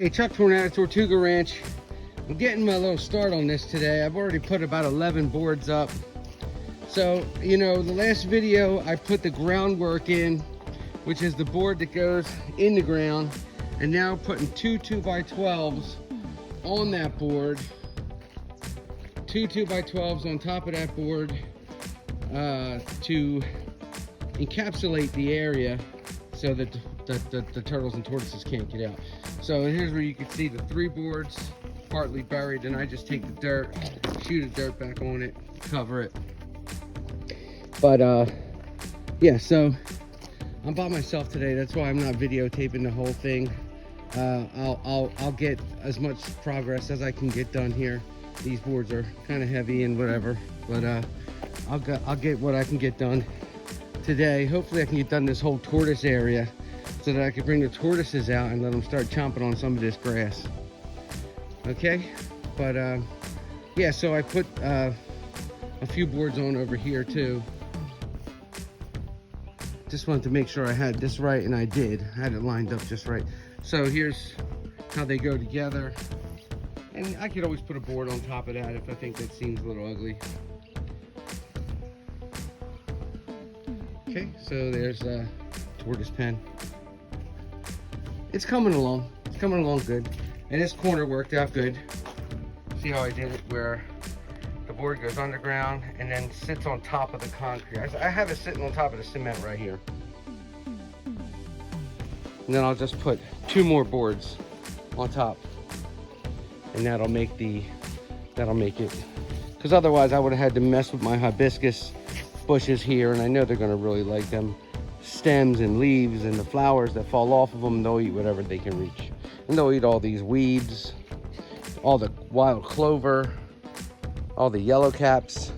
Hey, Chuck Tornado, Tortuga Ranch. I'm getting my little start on this today. I've already put about 11 boards up. So, you know, the last video I put the groundwork in, which is the board that goes in the ground, and now putting two 2x12s on that board. Two 2x12s on top of that board to encapsulate the area so that the turtles and tortoises can't get out. So here's where you can see the 3 boards partly buried, and I just take the dirt, shoot the dirt back on it, cover it. But yeah, so I'm by myself today. That's why I'm not videotaping the whole thing. I'll get as much progress as I can get done here. These boards are kind of heavy and whatever, but I'll get what I can get done today. Hopefully I can get done this whole tortoise area so that I can bring the tortoises out and let them start chomping on some of this grass. Okay, but yeah, so I put a few boards on over here too. Just wanted to make sure I had this right, and I did. I had it lined up just right. So here's how they go together. And I could always put a board on top of that if I think that seems a little ugly. Okay, so there's a tortoise pen. It's coming along. It's coming along good. And this corner worked out good. See how I did it where the board goes underground and then sits on top of the concrete. I have it sitting on top of the cement right here. And then I'll just put 2 more boards on top. And that'll make it. Because otherwise I would have had to mess with my hibiscus bushes here, and I know they're gonna really like them. Stems and leaves and the flowers that fall off of them, they'll eat whatever they can reach. And they'll eat all these weeds, all the wild clover, all the yellow caps,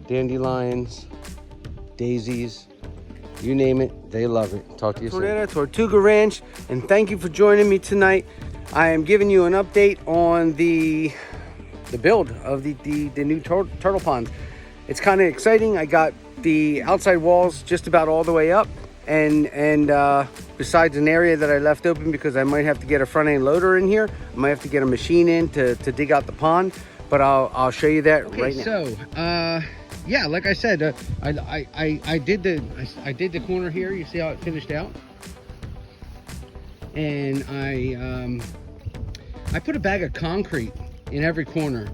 dandelions, daisies, you name it, they love it. Talk to you soon. Tortuga Ranch, and thank you for joining me tonight. I am giving you an update on the build of the new turtle ponds. It's kind of exciting. I got the outside walls just about all the way up, and besides an area that I left open because I might have to get a front end loader in here. I might have to get a machine in to dig out the pond, but I'll show you that right now. So yeah, like I said, I did the corner here. You see how it finished out, and I put a bag of concrete in every corner,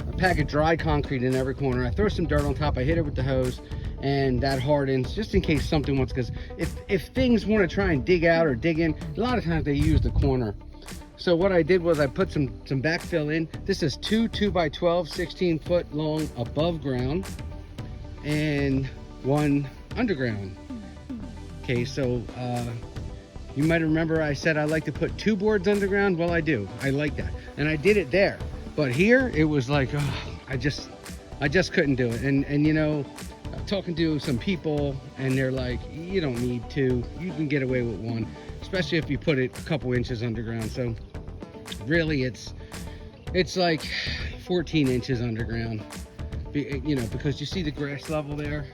a pack of dry concrete in every corner. I throw some dirt on top, I hit it with the hose, and that hardens just in case something wants, because if things want to try and dig out or dig in, a lot of times they use the corner. So what I did was I put some backfill in. This is 2 2x12 16-foot long above ground and 1 underground. Okay, so you might remember I said I like to put 2 boards underground. Well, I do. I like that, and I did it there. But here it was like, oh, I just couldn't do it. And you know, I'm talking to some people, and they're like, you don't need 2. You can get away with 1, especially if you put it a couple inches underground. So really, it's like 14 inches underground. You know, because you see the grass level there,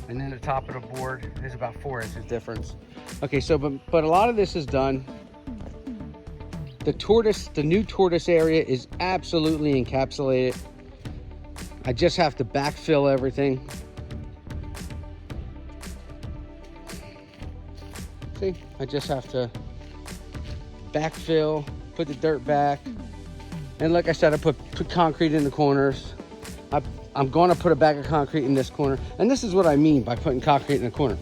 and then the top of the board is about 4 inches difference. Okay, so but a lot of this is done. The new tortoise area is absolutely encapsulated. I just have to backfill everything. See, I just have to backfill, put the dirt back. And like I said, I put concrete in the corners. I'm going to put a bag of concrete in this corner. And this is what I mean by putting concrete in the corner.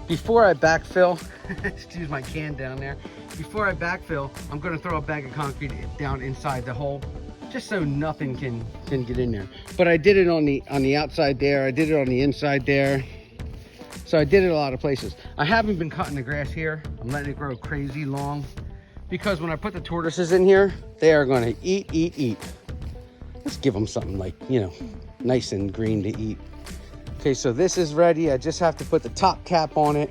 Before I backfill, excuse my can down there. Before I backfill, I'm going to throw a bag of concrete down inside the hole, just so nothing can get in there. But I did it on the outside there. I did it on the inside there. So I did it a lot of places. I haven't been cutting the grass here. I'm letting it grow crazy long, because when I put the tortoises in here, they are going to eat. Let's give them something like, you know, nice and green to eat. Okay, so this is ready. I just have to put the top cap on it.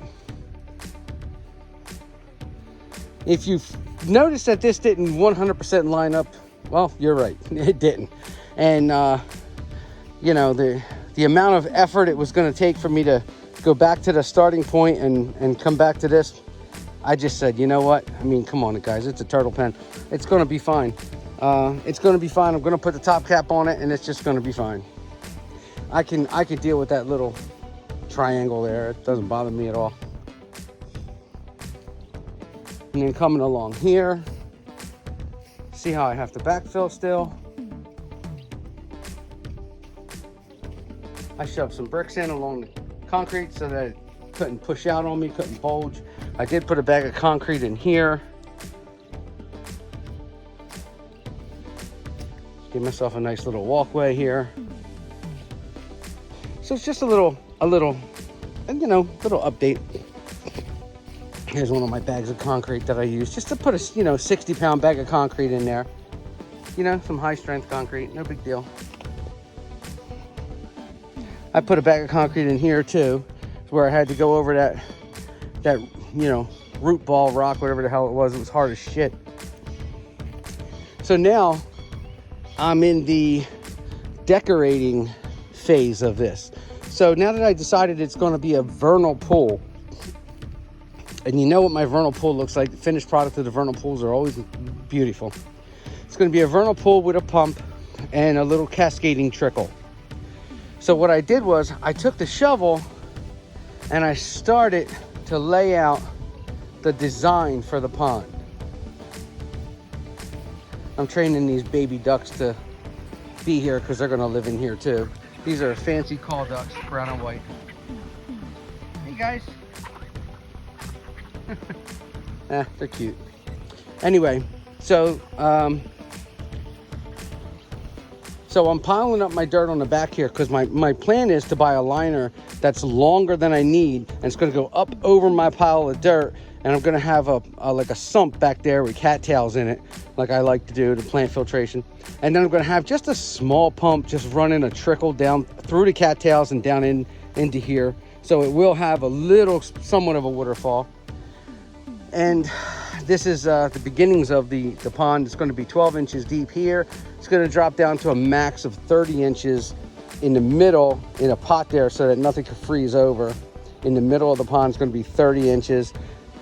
If you've noticed that this didn't 100% line up, well, you're right, it didn't. And you know, the amount of effort it was going to take for me to go back to the starting point and come back to this, I just said, you know what? I mean, come on, guys. It's a turtle pen. It's going to be fine. It's going to be fine. I'm going to put the top cap on it, and it's just going to be fine. I can deal with that little triangle there. It doesn't bother me at all. And then coming along here, see how I have to backfill still. I shoved some bricks in along the concrete so that it couldn't push out on me, couldn't bulge. I did put a bag of concrete in here. Give myself a nice little walkway here. So it's just a little, you know, little update. Here's one of my bags of concrete that I use just to put a, you know, 60-pound bag of concrete in there. You know, some high strength concrete, no big deal. I put a bag of concrete in here too, where I had to go over that, you know, root ball rock, whatever the hell it was hard as shit. So now I'm in the decorating phase of this. So now that I decided it's going to be a vernal pool, and you know what my vernal pool looks like, the finished product of the vernal pools are always beautiful. It's going to be a vernal pool with a pump and a little cascading trickle. So what I did was I took the shovel and I started to lay out the design for the pond. I'm training these baby ducks to be here because they're going to live in here too. These are fancy call ducks, brown and white. Hey guys. They're cute. Anyway, so I'm piling up my dirt on the back here because my plan is to buy a liner that's longer than I need, and it's going to go up over my pile of dirt, and I'm going to have like a sump back there with cattails in it, like I like to do to plant filtration. And then I'm going to have just a small pump just running a trickle down through the cattails and down into here, so it will have a little, somewhat of a waterfall. And this is the beginnings of the pond. It's going to be 12 inches deep here. It's going to drop down to a max of 30 inches in the middle in a pot there so that nothing can freeze over. In the middle of the pond is going to be 30 inches.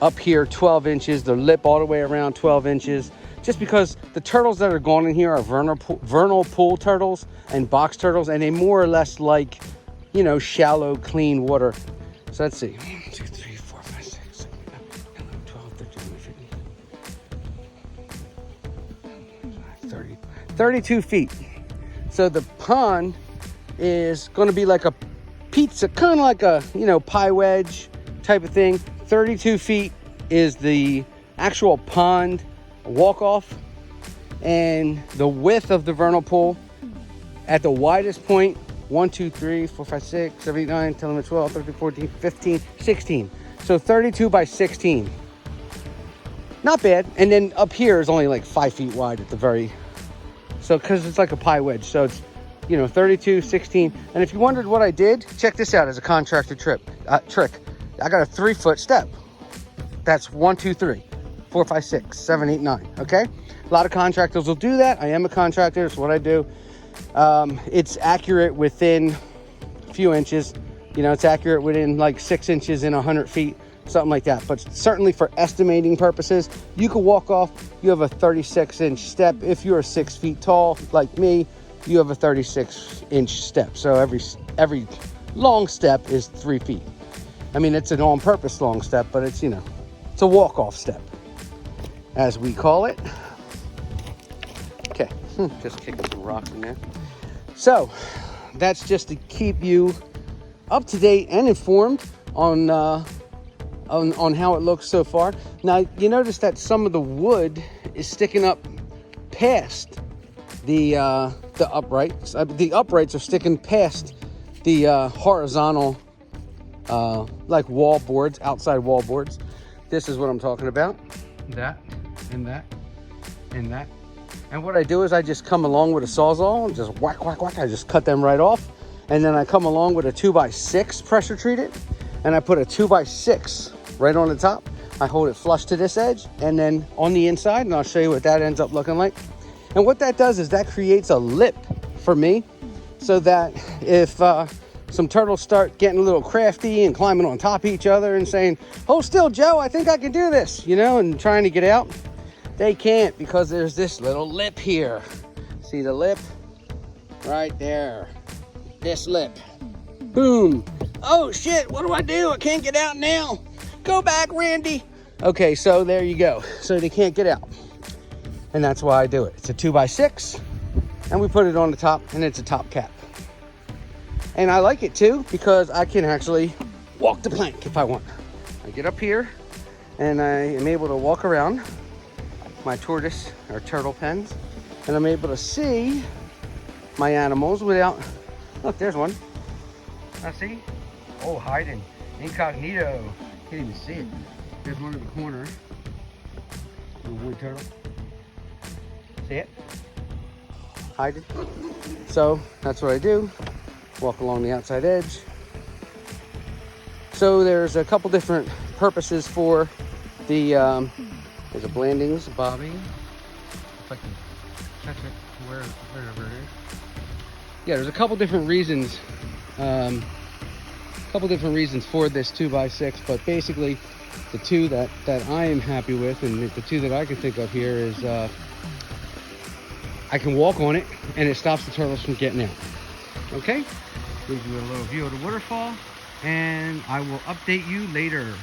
Up here, 12 inches. The lip all the way around 12 inches. Just because the turtles that are going in here are vernal pool turtles and box turtles, and they more or less like, you know, shallow, clean water. So let's see. 32 feet. So the pond is going to be like a pizza, kind of like a, you know, pie wedge type of thing. 32 feet is the actual pond walk off, and the width of the vernal pool at the widest point, 1 2 3 4 5 6 7 8 9 10 11 12 13 14 15 16. So 32 by 16, not bad. And then up here is only like 5 feet wide at the very, so because it's like a pie wedge, so it's, you know, 32, 16. And if you wondered what I did, check this out as a contractor trick. I got a 3-foot step. That's 1 2 3 4 5 6 7 8 9. Okay, a lot of contractors will do that. I am a contractor. It's what I do. It's accurate within a few inches. You know, it's accurate within like 6 inches in 100 feet, something like that. But certainly for estimating purposes, you could walk off. You have a 36-inch step. If you're 6 feet tall like me, you have a 36-inch step. So every long step is 3 feet. I mean, it's an on-purpose long step, but it's, you know, it's a walk-off step, as we call it. Okay, just kicking some rocks in there. So that's just to keep you up to date and informed on how it looks so far. Now you notice that some of the wood is sticking up past the uprights. The uprights are sticking past the horizontal like wall boards, outside wall boards. This is what I'm talking about. That and that and that. And what I do is I just come along with a Sawzall and just whack, whack, whack. I just cut them right off. And then I come along with a 2x6 pressure treated, and I put a 2x6 right on the top. I hold it flush to this edge and then on the inside, and I'll show you what that ends up looking like. And what that does is that creates a lip for me, so that if some turtles start getting a little crafty and climbing on top of each other and saying, "Hold still, Joe, I think I can do this," you know, and trying to get out. They can't, because there's this little lip here. See the lip? Right there. This lip. Boom. Oh shit, what do? I can't get out now. Go back, Randy. Okay, so there you go. So they can't get out. And that's why I do it. It's a 2x6, and we put it on the top, and it's a top cap. And I like it too, because I can actually walk the plank if I want. I get up here, and I am able to walk around my tortoise or turtle pens, and I'm able to see my animals without, look, there's one. I see. Oh, hiding. Incognito. Can't even see it. There's one in the corner. Little wood turtle. See it? Hiding. So that's what I do. Walk along the outside edge. So there's a couple different purposes for the, there's a Blandings Bobby. If I can catch it wherever it is. Yeah, there's a couple different reasons. For this 2x6, but basically the two that I am happy with, and the two that I can think of here, is I can walk on it and it stops the turtles from getting out. Okay, gives you a little view of the waterfall, and I will update you later.